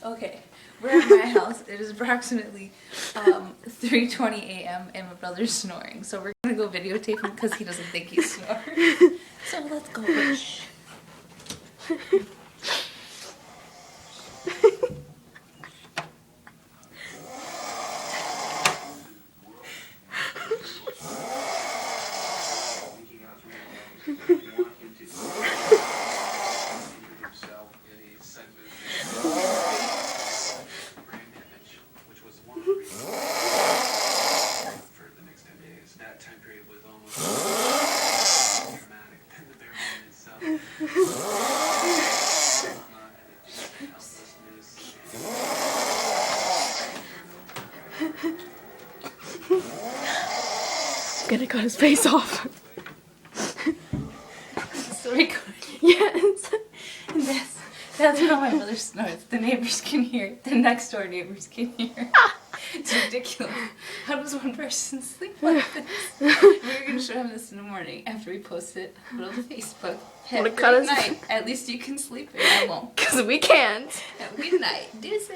Okay, we're at my house. It is approximately 3:20 a.m. and my brother's snoring. So we're gonna go videotape him because he doesn't think he's snoring. So let's go. Shh. Gonna cut his face off. So recording. Yes. And that's how my brother snores. The neighbors can hear it. The next door neighbors can hear it. It's ridiculous. How does one person sleep like this? We're gonna show him this in the morning after we post it on Facebook. Have a great night. At least you can sleep and I won't. Because we can't. Have a good night. Deuces.